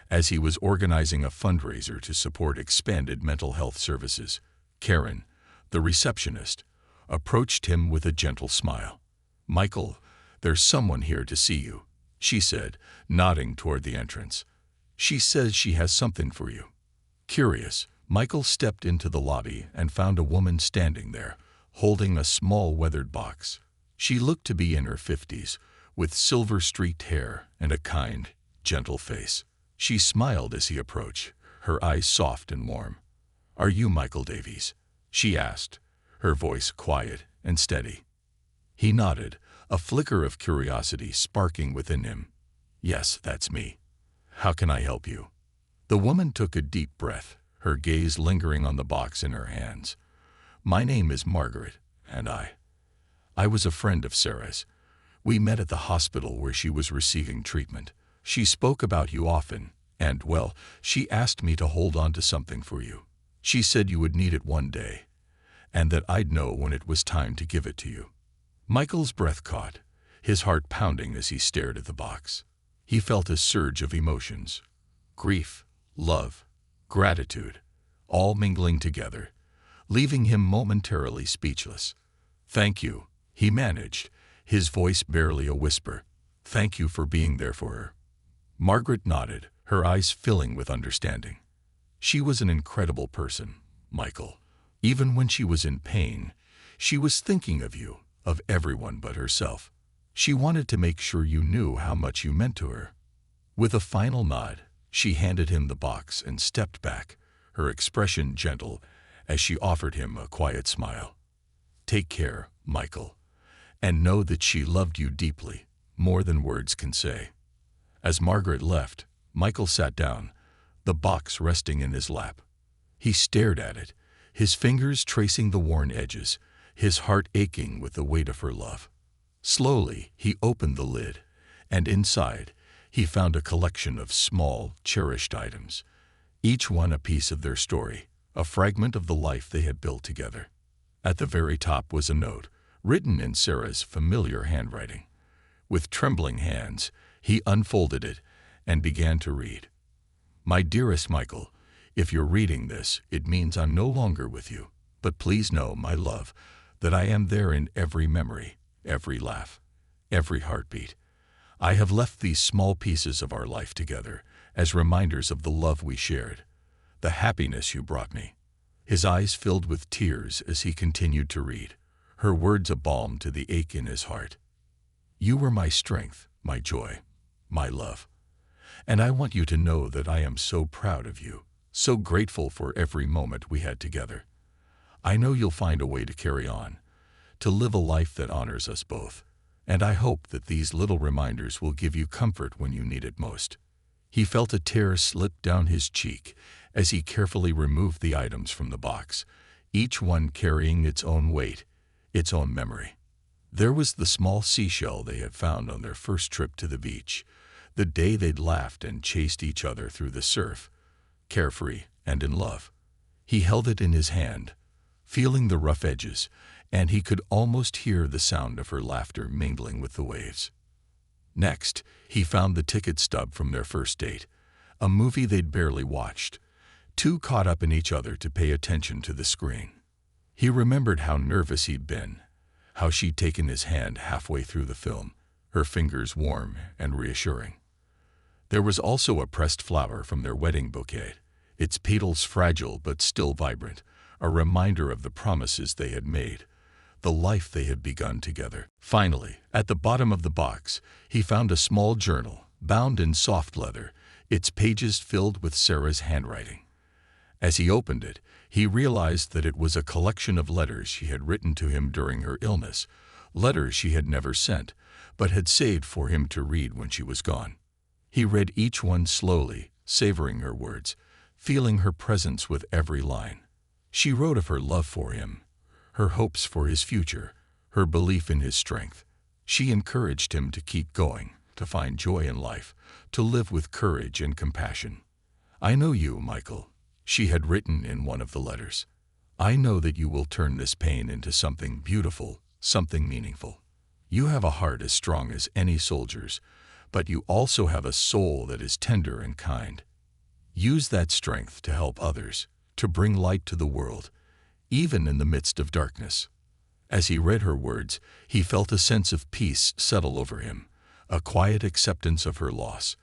as he was organizing a fundraiser to support expanded mental health services, Karen, the receptionist, approached him with a gentle smile. "Michael, there's someone here to see you," she said, nodding toward the entrance. "She says she has something for you." Curious, Michael stepped into the lobby and found a woman standing there, holding a small weathered box. She looked to be in her 50s, with silver-streaked hair and a kind, gentle face. She smiled as he approached, her eyes soft and warm. "Are you Michael Davies?" she asked, her voice quiet and steady. He nodded, a flicker of curiosity sparking within him. "Yes, that's me. How can I help you?" The woman took a deep breath, her gaze lingering on the box in her hands. "My name is Margaret, and I was a friend of Sarah's. We met at the hospital where she was receiving treatment. She spoke about you often, and, well, she asked me to hold on to something for you. She said you would need it one day, and that I'd know when it was time to give it to you." Michael's breath caught, his heart pounding as he stared at the box. He felt a surge of emotions, grief, love, gratitude, all mingling together, leaving him momentarily speechless. "Thank you," he managed, his voice barely a whisper. "Thank you for being there for her." Margaret nodded, her eyes filling with understanding. "She was an incredible person, Michael. Even when she was in pain, she was thinking of you, of everyone but herself. She wanted to make sure you knew how much you meant to her. With a final nod, she handed him the box and stepped back, her expression gentle as she offered him a quiet smile. Take care, Michael, and know that she loved you deeply, more than words can say. As Margaret left, Michael sat down, the box resting in his lap. He stared at it, his fingers tracing the worn edges, his heart aching with the weight of her love. Slowly, he opened the lid, and inside, he found a collection of small, cherished items, each one a piece of their story, a fragment of the life they had built together. At the very top was a note, written in Sarah's familiar handwriting. With trembling hands, he unfolded it and began to read. My dearest Michael, if you're reading this, it means I'm no longer with you. But please know, my love, that I am there in every memory, every laugh, every heartbeat. I have left these small pieces of our life together as reminders of the love we shared, the happiness you brought me. His eyes filled with tears as he continued to read, her words a balm to the ache in his heart. You were my strength, my joy, my love. And I want you to know that I am so proud of you, so grateful for every moment we had together. I know you'll find a way to carry on, to live a life that honors us both, and I hope that these little reminders will give you comfort when you need it most. He felt a tear slip down his cheek as he carefully removed the items from the box, each one carrying its own weight, its own memory. There was the small seashell they had found on their first trip to the beach, the day they'd laughed and chased each other through the surf, carefree and in love. He held it in his hand, feeling the rough edges, and he could almost hear the sound of her laughter mingling with the waves. Next, he found the ticket stub from their first date, a movie they'd barely watched, too caught up in each other to pay attention to the screen. He remembered how nervous he'd been, how she'd taken his hand halfway through the film, her fingers warm and reassuring. There was also a pressed flower from their wedding bouquet, its petals fragile but still vibrant, a reminder of the promises they had made, the life they had begun together. Finally, at the bottom of the box, he found a small journal, bound in soft leather, its pages filled with Sarah's handwriting. As he opened it, he realized that it was a collection of letters she had written to him during her illness, letters she had never sent, but had saved for him to read when she was gone. He read each one slowly, savoring her words, feeling her presence with every line. She wrote of her love for him, her hopes for his future, her belief in his strength. She encouraged him to keep going, to find joy in life, to live with courage and compassion. I know you, Michael, she had written in one of the letters. I know that you will turn this pain into something beautiful, something meaningful. You have a heart as strong as any soldier's, but you also have a soul that is tender and kind. Use that strength to help others, to bring light to the world, even in the midst of darkness. As he read her words, he felt a sense of peace settle over him, a quiet acceptance of her loss,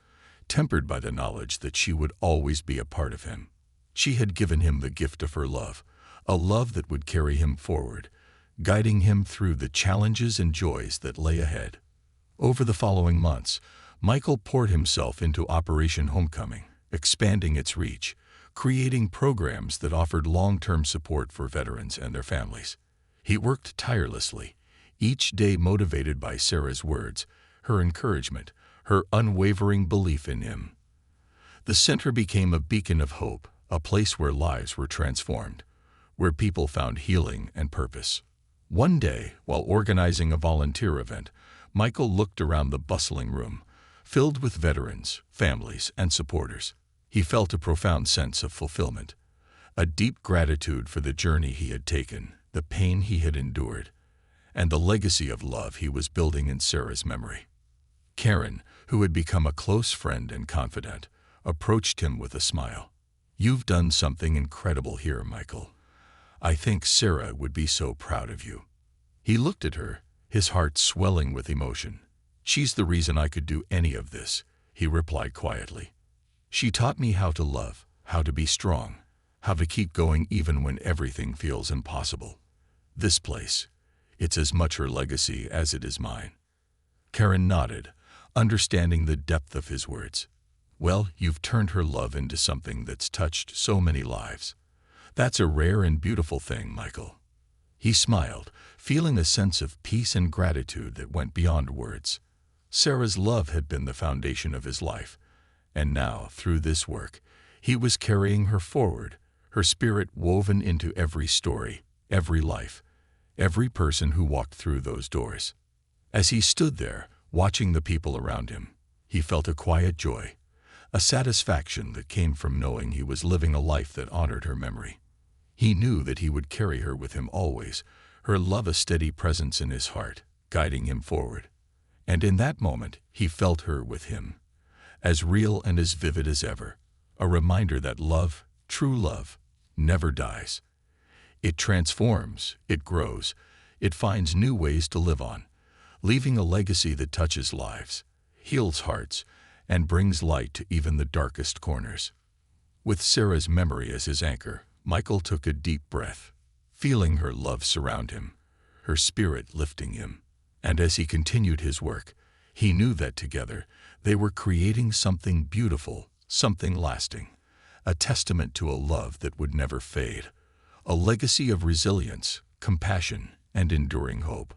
tempered by the knowledge that she would always be a part of him. She had given him the gift of her love, a love that would carry him forward, guiding him through the challenges and joys that lay ahead. Over the following months, Michael poured himself into Operation Homecoming, expanding its reach, creating programs that offered long-term support for veterans and their families. He worked tirelessly, each day motivated by Sarah's words, her encouragement, her unwavering belief in him. The center became a beacon of hope, a place where lives were transformed, where people found healing and purpose. One day, while organizing a volunteer event, Michael looked around the bustling room, filled with veterans, families, and supporters. He felt a profound sense of fulfillment, a deep gratitude for the journey he had taken, the pain he had endured, and the legacy of love he was building in Sarah's memory. Karen, who had become a close friend and confidant, approached him with a smile. You've done something incredible here, Michael. I think Sarah would be so proud of you. He looked at her, his heart swelling with emotion. She's the reason I could do any of this, he replied quietly. She taught me how to love, how to be strong, how to keep going even when everything feels impossible. This place, it's as much her legacy as it is mine. Karen nodded, understanding the depth of his words. Well, you've turned her love into something that's touched so many lives. That's a rare and beautiful thing, Michael. He smiled, feeling a sense of peace and gratitude that went beyond words. Sarah's love had been the foundation of his life, and now, through this work, he was carrying her forward, her spirit woven into every story, every life, every person who walked through those doors. As he stood there, watching the people around him, he felt a quiet joy, a satisfaction that came from knowing he was living a life that honored her memory. He knew that he would carry her with him always, her love a steady presence in his heart, guiding him forward. And in that moment, he felt her with him, as real and as vivid as ever, a reminder that love, true love, never dies. It transforms, it grows, it finds new ways to live on, leaving a legacy that touches lives, heals hearts, and brings light to even the darkest corners. With Sarah's memory as his anchor, Michael took a deep breath, feeling her love surround him, her spirit lifting him. And as he continued his work, he knew that together they were creating something beautiful, something lasting, a testament to a love that would never fade, a legacy of resilience, compassion, and enduring hope.